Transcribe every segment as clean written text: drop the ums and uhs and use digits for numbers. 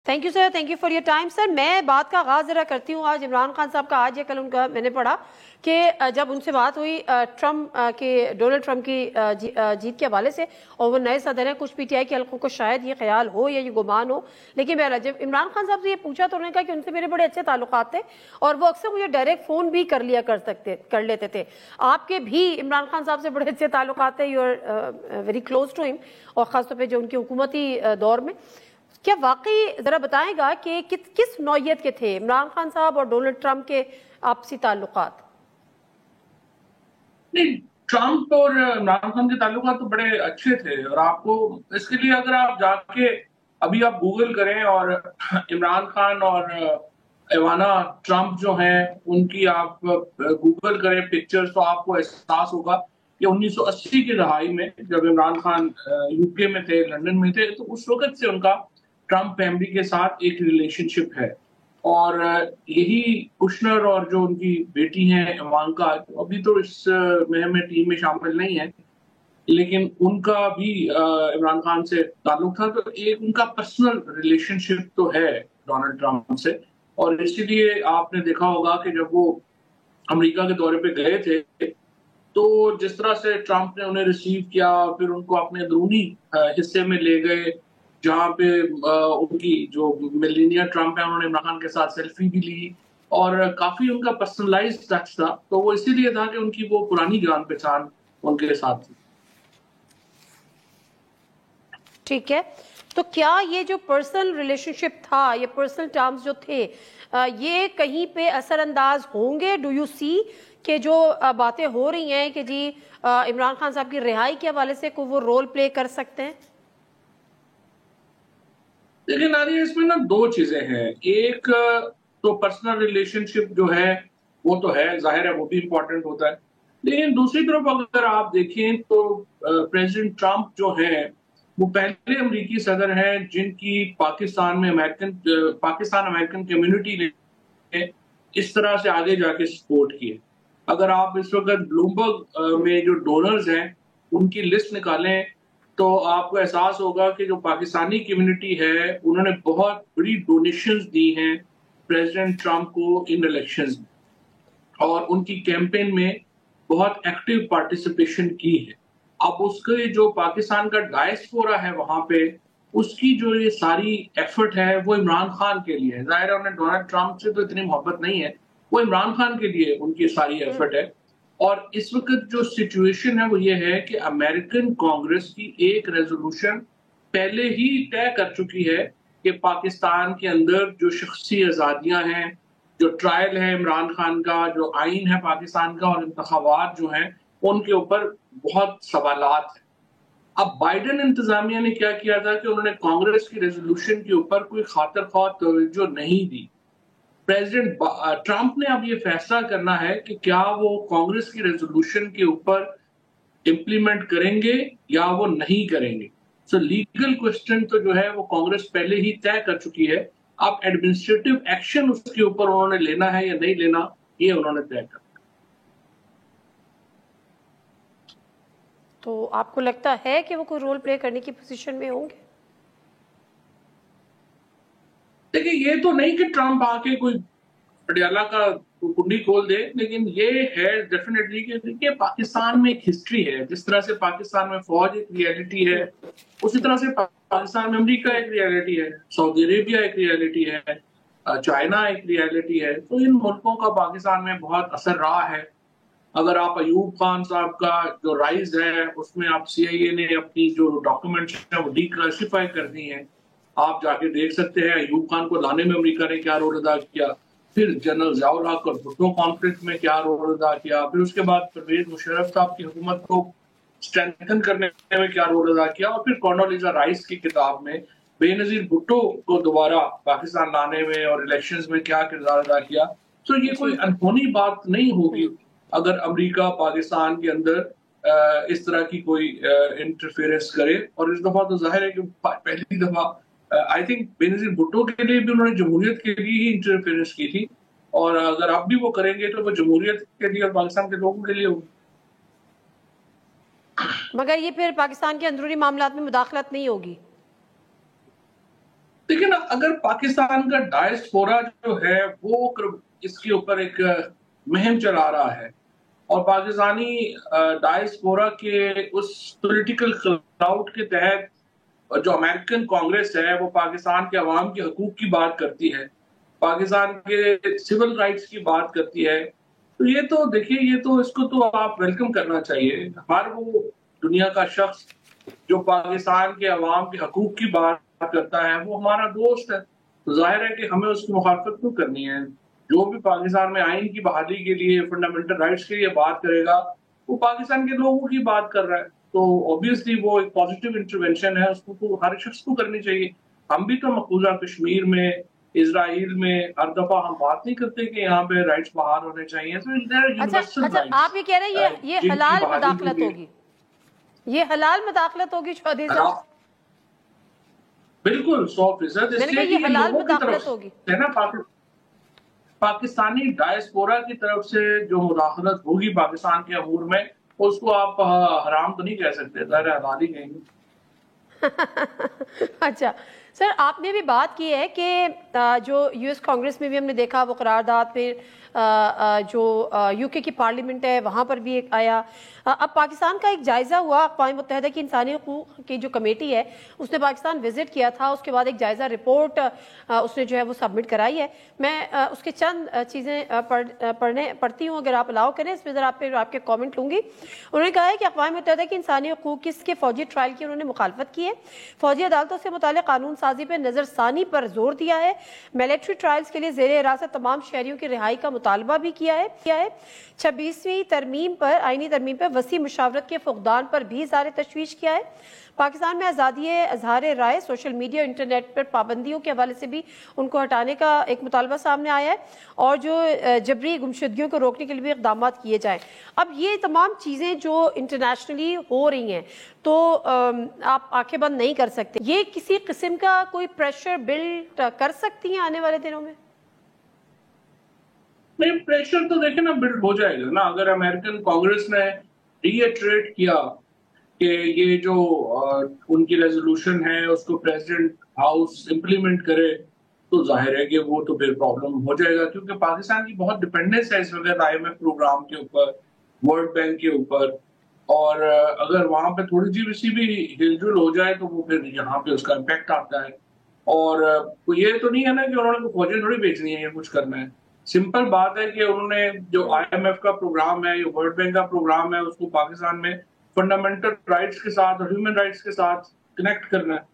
Thank you sir, thank you for your time sir. मैं बात का आगाज़ ज़रा करती हूँ। आज इमरान खान साहब का, आज या कल उनका मैंने पढ़ा कि जब उनसे बात हुई ट्रम्प के, डोनाल्ड ट्रम्प की जीत के हवाले से, और वो नए सदर हैं, कुछ पीटीआई के हल्कों को शायद ये ख्याल हो या ये गुमान हो, लेकिन बहरहाल जब इमरान खान साहब से ये पूछा तो उन्होंने कहा कि उनसे मेरे बड़े अच्छे ताल्लुकात थे और वो अक्सर मुझे डायरेक्ट फ़ोन भी कर लेते थे। आपके भी इमरान खान साहब से बड़े अच्छे ताल्लुकात थे, you are very close to him, और ख़ासतौर पर जो उनकी हुकूमती दौर में। क्या वाकई जरा बताएगा कि किस नौयत के थे इमरान खान साहब और डोनाल्ड ट्रंप के आपसी ताल्लुकात? नहीं, ट्रम्प और इमरान खान के ताल्लुकात तो बड़े अच्छे थे, और आपको इसके लिए अगर आप जाके अभी आप गूगल करें और इमरान खान और इवाना ट्रम्प जो हैं उनकी आप गूगल करें पिक्चर्स, तो आपको एहसास होगा कि 1980 की दहाई में जब इमरान खान यूके में थे, लंदन में थे, तो उस वक्त से उनका ट्रम्प फैमिली के साथ एक रिलेशनशिप है। और यही कुशनर और जो उनकी बेटी हैं इवांका, अभी तो इस मुहिम में टीम में शामिल नहीं है, लेकिन उनका भी इमरान खान से ताल्लुक था। तो एक उनका पर्सनल रिलेशनशिप तो है डोनाल्ड ट्रम्प से, और इसीलिए आपने देखा होगा कि जब वो अमेरिका के दौरे पे गए थे, तो जिस तरह से ट्रम्प ने उन्हें रिसीव किया, फिर उनको अपने अंदरूनी हिस्से में ले गए, जहाँ पे उनकी जो मेलानिया ट्रम्प है उन्होंने इमरान खान के साथ सेल्फी भी ली, और काफी उनका पर्सनलाइज्ड टच था। तो वो इसीलिए था कि उनकी वो पुरानी जान पहचान उनके साथ थी। ठीक है, तो क्या ये जो पर्सनल रिलेशनशिप था, ये पर्सनल टर्म्स जो थे, ये कहीं पे असरअंदाज होंगे? डू यू सी कि जो बातें हो रही हैं कि जी इमरान खान साहब की रिहाई के हवाले से को वो रोल प्ले कर सकते हैं? देखिए नादिया, इसमें ना दो चीजें हैं। एक तो पर्सनल रिलेशनशिप जो है वो तो है, जाहिर है वो भी इम्पोर्टेंट होता है, लेकिन दूसरी तरफ अगर आप देखें तो प्रेसिडेंट ट्रम्प जो है वो पहले अमेरिकी सदर हैं जिनकी पाकिस्तान अमेरिकन कम्युनिटी ने इस तरह से आगे जाके सपोर्ट की है। अगर आप इस वक्त ब्लूमबर्ग में जो डोनर्स हैं उनकी लिस्ट निकालें, तो आपको एहसास होगा कि जो पाकिस्तानी कम्युनिटी है उन्होंने बहुत बड़ी डोनेशंस दी हैं प्रेसिडेंट ट्रम्प को इन इलेक्शंस में, और उनकी कैंपेन में बहुत एक्टिव पार्टिसिपेशन की है। अब उसके जो पाकिस्तान का डायस्पोरा है वहां पे, उसकी जो ये सारी एफर्ट है वो इमरान खान के लिए है। जाहिर है उन्हें डोनाल्ड ट्रम्प से तो इतनी मोहब्बत नहीं है, वो इमरान खान के लिए उनकी सारी एफर्ट है। और इस वक्त जो सिचुएशन है वो ये है कि अमेरिकन कांग्रेस की एक रेजोल्यूशन पहले ही तय कर चुकी है कि पाकिस्तान के अंदर जो शख्सी आज़ादियां हैं, जो ट्रायल है इमरान खान का, जो आइन है पाकिस्तान का, और इंतखाबात जो हैं उनके ऊपर बहुत सवालात हैं। अब बाइडेन इंतजामिया ने क्या किया था कि उन्होंने कांग्रेस की रेजोल्यूशन के ऊपर कोई खातिर ख्वाह तवज्जो नहीं दी। प्रेसिडेंट ट्रम्प ने अब ये फैसला करना है कि क्या वो कांग्रेस की रेजोल्यूशन के ऊपर इम्प्लीमेंट करेंगे या वो नहीं करेंगे। सो लीगल क्वेश्चन तो जो है वो कांग्रेस पहले ही तय कर चुकी है। अब एडमिनिस्ट्रेटिव एक्शन उसके ऊपर उन्होंने लेना है या नहीं लेना, ये उन्होंने तय कर। तो आपको लगता है कि वो कोई रोल प्ले करने की पोजीशन में होंगे? देखिए, ये तो नहीं कि ट्रम्प आके कोई पटियाला का कुंडी खोल दे, लेकिन ये है डेफिनेटली कि देखिए पाकिस्तान में एक हिस्ट्री है। जिस तरह से पाकिस्तान में फौज एक रियलिटी है, उसी तरह से पाकिस्तान में अमेरिका एक रियलिटी है, सऊदी अरेबिया एक रियलिटी है, चाइना एक रियलिटी है। तो इन मुल्कों का पाकिस्तान में बहुत असर रहा है। अगर आप अयूब खान साहब का जो राइज है उसमें आप सीआईए ने अपनी जो डॉक्यूमेंट्स है वो डिक्लासिफाई कर दी है, आप जाके देख सकते हैं अयूब खान को लाने में अमेरिका ने क्या रोल अदा किया, फिर जनरल ज़ियाउल हक और भुट्टो कॉन्फ्लिक्ट में क्या रोल अदा किया, फिर उसके बाद परवेज मुशर्रफ साहब की हुकूमत को स्ट्रेंथन करने में क्या रोल अदा किया, और फिर कॉन्डोलीजा राइस की किताब में बेनजीर भुट्टो को दोबारा पाकिस्तान लाने में और इलेक्शंस में क्या किरदार अदा किया। तो ये कोई अनहोनी बात नहीं होगी अगर अमेरिका पाकिस्तान के अंदर इस तरह की कोई इंटरफेरेंस करे। और इस दफा तो जाहिर है कि पहली दफा आई थिंक बेनजीर भुट्टो के लिए भी उन्होंने जमहूरियत के लिए ही इंटरफेरेंस की थी, और अगर अब भी वो करेंगे तो वो जमहूरियत के लिए और पाकिस्तान के लोगों के लिए होगी। मगर ये फिर पाकिस्तान के अंदरूनी मामलात में मुदाखलत नहीं होगी? देखिए ना, अगर पाकिस्तान का डायस्पोरा जो है वो इसके ऊपर एक मुहिम चला रहा है और पाकिस्तानी डायस्पोरा के उस पॉलिटिकल क्लाउड के तहत जो अमेरिकन कांग्रेस है वो पाकिस्तान के अवाम के हकूक की बात करती है, पाकिस्तान के सिविल राइट्स की बात करती है, तो ये तो देखिए, ये तो इसको तो आप वेलकम करना चाहिए। हर वो दुनिया का शख्स जो पाकिस्तान के अवाम के हकूक की बात करता है वो हमारा दोस्त है, तो जाहिर है कि हमें उसकी मुखालफत क्यों करनी है। जो भी पाकिस्तान में आइन की बहाली के लिए, फंडामेंटल राइट्स के लिए बात करेगा, वो पाकिस्तान के लोगों की बात कर रहा है, तो ऑब्वियसली वो एक पॉजिटिव इंटरवेंशन है, उसको तो हर शख्स को करनी चाहिए। हम भी तो मकबूजा कश्मीर में, इजराइल में हर दफा हम बात नहीं करते कि यहाँ पे राइट्स बहाल होने चाहिए। अच्छा, आप ये कह रहे हैं ये हलाल मुदाखलत होगी, ये हलाल मुदाखलत होगी चौधरी साहब? बिल्कुल 100%। इसलिए ये हलाल मुदाखलत होगी है ना, पाकिस्तानी डायस्पोरा की तरफ से जो मुदाखलत होगी पाकिस्तान के अमूर में, उसको आप हराम तो नहीं कह सकते, ज़ाहिर है हलाल ही कहेंगे। अच्छा सर, आपने भी बात की है कि जो यूएस कांग्रेस में भी हमने देखा वो करारदाद, फिर जो यूके की पार्लियामेंट है वहाँ पर भी एक आया। अब पाकिस्तान का एक जायज़ा हुआ, अक़वाम मुत्तहिदा की इंसानी हकूक़ की जो कमेटी है उसने पाकिस्तान विज़िट किया था, उसके बाद एक जायज़ा रिपोर्ट उसने जो है वो सबमिट कराई है। मैं उसके चंद चीज़ें पढ़ती हूँ, अगर आप अलाउ करें, इसमें ज़रा फिर आपके कॉमेंट लूँगी। उन्होंने कहा है कि अक़वाम मुत्तहिदा की इंसानी हकूक़ किसके फ़ौजी ट्रायल की उन्होंने मुखालफत की है, फ़ौजी अदालतों से मुताल्लिक़ कानून साजी पर नज़रसानी पर जोर दिया है, मिलिट्री ट्रायल्स के लिए ज़ेरे हिरासत तमाम शहरियों की रिहाई का मुतालबा भी किया है। 26वीं तरमीम पर, आईनी तरमीम पर वसी मुशावरत के फुक़दान पर भी इज़हार तशवीश किया है। पाकिस्तान में आज़ादी इज़हार राय, सोशल मीडिया और इंटरनेट पर पाबंदियों के हवाले से भी उनको हटाने का एक मुतालबा सामने आया है, और जो जबरी गुमशुदगियों को रोकने के लिए भी इक़दाम किए जाएँ। अब ये तमाम चीज़ें जो इंटरनेशनली हो रही हैं, तो आप आंखें बंद नहीं कर सकते। ये किसी किस्म का कोई प्रेशर बिल्ड कर सकती हैं आने वाले दिनों में? नहीं, प्रेशर तो देखे ना बिल्ड हो जाएगा ना, अगर अमेरिकन कांग्रेस ने रीइटरेट किया कि ये जो उनकी रेजोल्यूशन है उसको प्रेसिडेंट हाउस इंप्लीमेंट करे, तो जाहिर है कि वो तो फिर प्रॉब्लम हो जाएगा, क्योंकि पाकिस्तान की बहुत डिपेंडेंस है इस वक्त IMF प्रोग्राम के ऊपर, वर्ल्ड बैंक के ऊपर, और अगर वहां पे थोड़ी सी भी हिलजुल हो जाए तो वो फिर यहाँ पे उसका इम्पैक्ट आता है। और ये तो नहीं है ना कि उन्होंने फौजें थोड़ी बेचनी है या कुछ करना है। सिंपल बात है कि उन्होंने जो IMF का प्रोग्राम है या वर्ल्ड बैंक का प्रोग्राम है उसको पाकिस्तान में फंडामेंटल राइट्स के साथ और ह्यूमन राइट्स के साथ कनेक्ट करना है,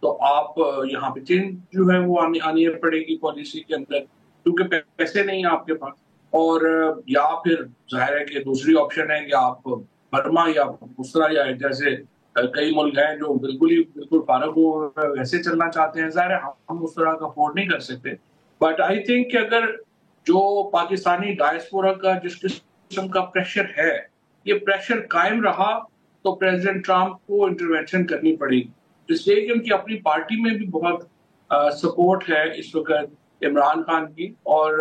तो आप यहाँ पे चेंज जो है वो आनी पड़ेगी पॉलिसी के अंदर, क्योंकि पैसे नहीं है आपके पास। और या फिर जाहिर है कि दूसरी ऑप्शन है कि आप बर्मा या दूसरा या जैसे कई मुल्क हैं जो बिल्कुल फारग हो वैसे चलना चाहते हैं, जाहिर है हम उस तरह का अफोर्ड नहीं कर सकते। बट आई थिंक कि अगर जो पाकिस्तानी डायस्पोरा का जिस किस्म का प्रेशर है, ये प्रेशर कायम रहा तो प्रेसिडेंट ट्रंप को इंटरवेंशन करनी पड़ेगी, इसलिए कि उनकी अपनी पार्टी में भी बहुत सपोर्ट है इस वक्त इमरान खान की, और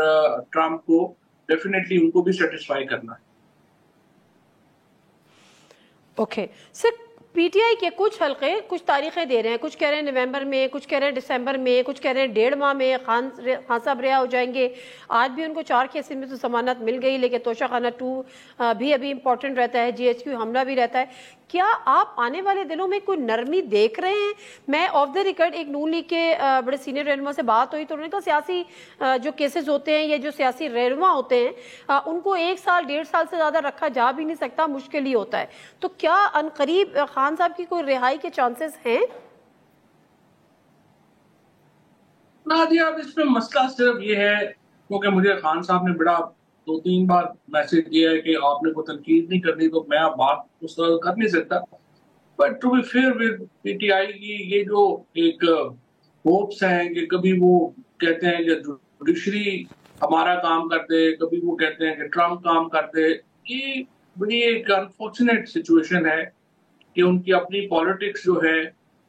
ट्रंप को डेफिनेटली उनको भी सेटिस्फाई करना है। ओके सर, पीटीआई के कुछ हल्के कुछ तारीखें दे रहे हैं, कुछ कह रहे हैं नवंबर में, कुछ कह रहे हैं दिसंबर में, कुछ कह रहे हैं 1.5 माह में खान साहब रिहा हो जाएंगे। आज भी उनको 4 केसेस में तो जमानत मिल गई, लेकिन तोशाखाना 2 भी अभी इम्पोर्टेंट रहता है, GHQ हमला भी रहता है। क्या आप आने वाले दिनों में कोई नरमी देख रहे हैं? मैं ऑफ द रिकॉर्ड एक नून लीग के बड़े सीनियर रहनुमा से बात हुई तो उन्होंने कहा सियासी जो केसेस होते हैं या जो सियासी रहनुमा होते हैं उनको 1 साल 1.5 साल से ज़्यादा रखा जा भी नहीं सकता, मुश्किल ही होता है। तो क्या अनकरीब खान साहब की कोई रिहाई के चांसेस हैं? नादिया, अब इसमें मसला सिर्फ ये है, क्योंकि मुझे खान साहब ने बड़ा 2-3 बार मैसेज दिया है कि आपने को तनकीद नहीं करनी, तो मैं अब बात उस तरह कर नहीं सकता। But to be fair with PTI की ये जो एक होप्स हैं कि कभी वो कहते हैं कि जुडिशरी हमारा काम कर दे, कभी वो कहते हैं कि ट्रंप काम कर दे, ये बड़ी एक अनफॉर्चुनेट सिचुएशन है कि उनकी अपनी पॉलिटिक्स जो है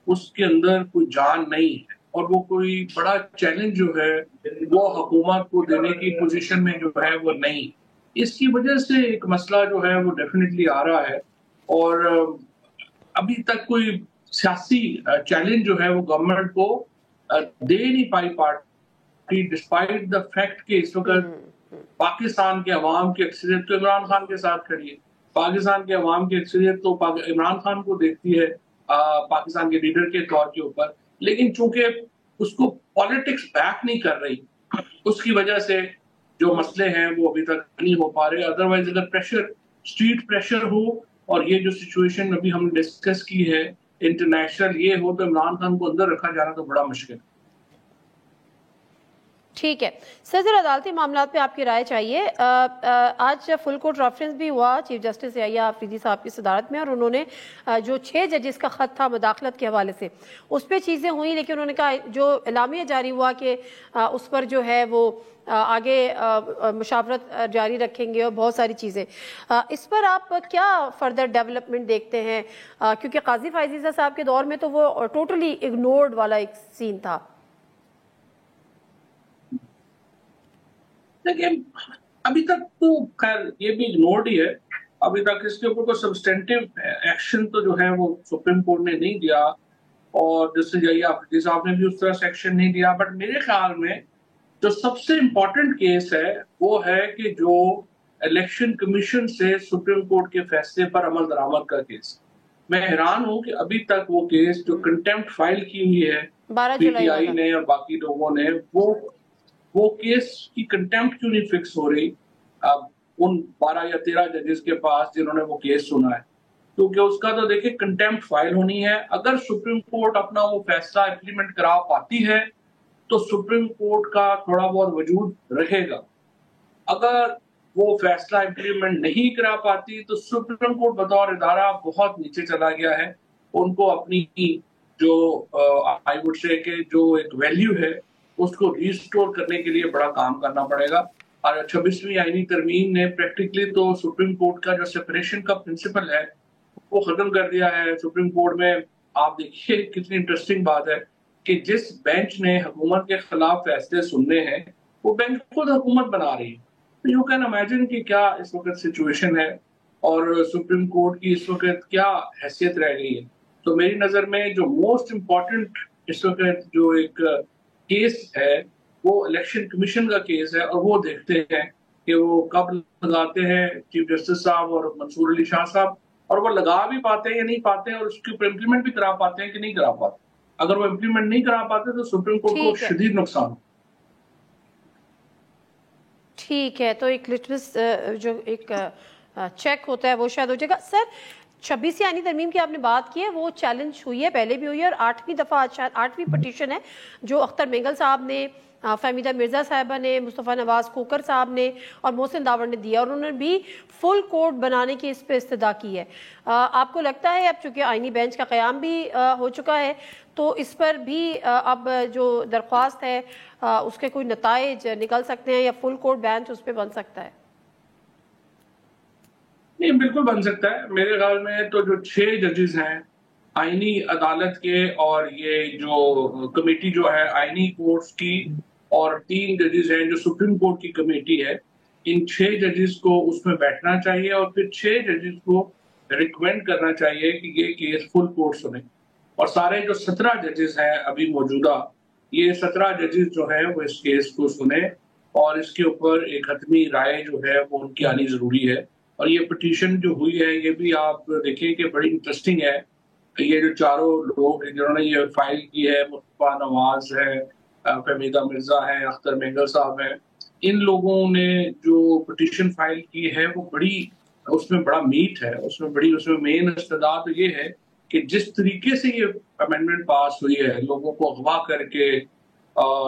उसके अंदर कोई जान नहीं है, और वो कोई बड़ा चैलेंज जो है वो हुकूमत को देने की पोजीशन में जो है वो नहीं। इसकी वजह से एक मसला जो है वो डेफिनेटली आ रहा है, और अभी तक कोई सियासी चैलेंज जो है वो गवर्नमेंट को दे नहीं पाई पार्टी, डिस्पाइट द फैक्ट कि इस वक्त पाकिस्तान के अवाम की अक्सरियत तो इमरान खान के साथ खड़ी है। पाकिस्तान के अवाम की अक्सरियत तो इमरान खान को देखती है पाकिस्तान के लीडर के तौर के ऊपर, लेकिन चूंकि उसको पॉलिटिक्स बैक नहीं कर रही, उसकी वजह से जो मसले हैं वो अभी तक नहीं हो पा रहे। अदरवाइज अगर प्रेशर, स्ट्रीट प्रेशर हो और ये जो सिचुएशन अभी हमने डिस्कस की है इंटरनेशनल ये हो, तो इमरान खान को अंदर रखा जाना तो बड़ा मुश्किल है। ठीक है सर, जरा अदालती मामला पे आपकी राय चाहिए। आज फुल कोर्ट रेफरेंस भी हुआ चीफ जस्टिस याहिया आफरीदी साहब की सदारत में, और उन्होंने जो 6 जजेस का खत था मुदाखलत के हवाले से उस पर चीज़ें हुई, लेकिन उन्होंने कहा जो एलामिया जारी हुआ कि उस पर जो है वो आगे मुशावरत जारी रखेंगे और बहुत सारी चीज़ें। इस पर आप क्या फर्दर डेवलपमेंट देखते हैं, क्योंकि काजी फायजीज़ा साहब के दौर में तो वो टोटली इग्नोर्ड वाला एक सीन था। लेकिन अभी तक तो खैर ये भी इग्नोर्ड ही है। अभी तक इसके ऊपर कोई सब्सटेंटिव एक्शन तो जो है वो सुप्रीम कोर्ट ने नहीं दिया, और जस्टिस याहिया आफरीदी साहब ने भी उस तरह से एक्शन नहीं दिया। बट मेरे ख्याल में जो सबसे इम्पोर्टेंट केस है वो है कि जो इलेक्शन कमीशन से सुप्रीम कोर्ट के फैसले पर अमल दरामद का केस। मैं हैरान हूं कि अभी तक वो केस जो कंटेम्प्ट फाइल की हुई है पीटीआई ने और बाकी लोगों ने, वो केस की कंटेम्प्ट क्यों नहीं फिक्स हो रही अब उन 12 या 13 जजेस के पास जिन्होंने वो केस सुना है। क्योंकि उसका तो देखिए कंटेम्प्ट फाइल होनी है। अगर सुप्रीम कोर्ट अपना वो फैसला इम्प्लीमेंट करा पाती है तो सुप्रीम कोर्ट का थोड़ा बहुत वजूद रहेगा। अगर वो फैसला इम्प्लीमेंट नहीं करा पाती तो सुप्रीम कोर्ट बतौर इदारा बहुत नीचे चला गया है। उनको अपनी जो आई वुड से कि जो एक वैल्यू है उसको रिस्टोर करने के लिए बड़ा काम करना पड़ेगा। और 26वीं आईनी तरमीम ने प्रैक्टिकली तो सुप्रीम कोर्ट का जो सेपरेशन का प्रिंसिपल है वो खत्म कर दिया है। सुप्रीम कोर्ट में आप देखिए कितनी इंटरेस्टिंग बात है कि जिस बेंच ने हुकूमत के खिलाफ फैसले सुनने हैं वो बेंच खुद हुकूमत बना रही है। तो यू कैन इमेजिन कि क्या इस वक्त सिचुएशन है और सुप्रीम कोर्ट की इस वक्त क्या हैसियत रह गई है। तो मेरी नजर में जो मोस्ट इम्पोर्टेंट इस वक्त जो एक केस है वो इलेक्शन कमीशन का केस है, और वो देखते हैं कि वो कब लगाते हैं चीफ जस्टिस साहब और मंसूर अली शाह साहब, और वो लगा भी पाते हैं या नहीं पाते हैं, और उसके ऊपर इम्प्लीमेंट भी करा पाते हैं कि नहीं करा पाते। अगर वो इम्प्लीमेंट नहीं करा पाते तो सुप्रीम कोर्ट को शदीद नुकसान। ठीक है, तो एक लिटमस जो एक चेक होता है वो शायद हो जाएगा। सर 26वीं आईनी तरमीम की आपने बात की है, वो चैलेंज हुई है, पहले भी हुई है, और 8वीं दफ़ा शायद 8वीं पटिशन है जो अख्तर मेंगल साहब ने, फहमीदा मिर्ज़ा साहिबा ने, मुस्तफ़ा नवाज़ खोकर साहब ने और मोहसिन दावर ने दिया, और उन्होंने भी फुल कोर्ट बनाने की इस पर इस्तदा की है। आपको लगता है अब चूँकि आईनी बेंच का क़याम भी हो चुका है तो इस पर भी अब जो दरख्वास्त है उसके कोई नताइज निकल सकते हैं या फुल कोर्ट बेंच उस पर बन सकता है? नहीं, बिल्कुल बन सकता है। मेरे ख्याल में तो जो 6 जजेस हैं आईनी अदालत के, और ये जो कमेटी जो है आईनी कोर्ट्स की, और 3 जजेस हैं जो सुप्रीम कोर्ट की कमेटी है, इन 6 जजेस को उसमें बैठना चाहिए और फिर 6 जजेस को रिकमेंड करना चाहिए कि ये केस फुल कोर्ट सुने। और सारे जो 17 जजेस हैं अभी मौजूदा, ये 17 जजेस जो हैं वो इस केस को सुने और इसके ऊपर एक हतमी राय जो है वो उनकी आनी जरूरी है। और ये पिटीशन जो हुई है ये भी आप देखें कि बड़ी इंटरेस्टिंग है। ये जो चारों लोग जिन्होंने ये फाइल की है, मुस्तफा नवाज है, फहमीदा मिर्जा है, अख्तर मेंगल साहब है, इन लोगों ने जो पिटीशन फाइल की है वो बड़ी, उसमें बड़ा मीट है, उसमें मेन इस्तदा तो ये है कि जिस तरीके से ये अमेंडमेंट पास हुई है, लोगों को अगवा करके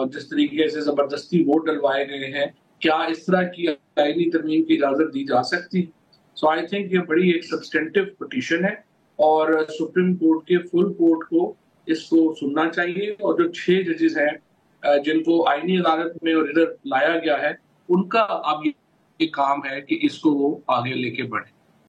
जिस तरीके से जबरदस्ती वोट डलवाए गए हैं, क्या इस तरह की आईनी तरमीम की इजाजत दी जा सकती? सो आई थिंक ये बड़ी एक सब्सटेंटिव पिटीशन है और सुप्रीम कोर्ट के फुल कोर्ट को इसको सुनना चाहिए। और जो 6 जजेस हैं जिनको आईनी अदालत में और इधर लाया गया है, उनका अब ये काम है कि इसको वो आगे लेके बढ़े।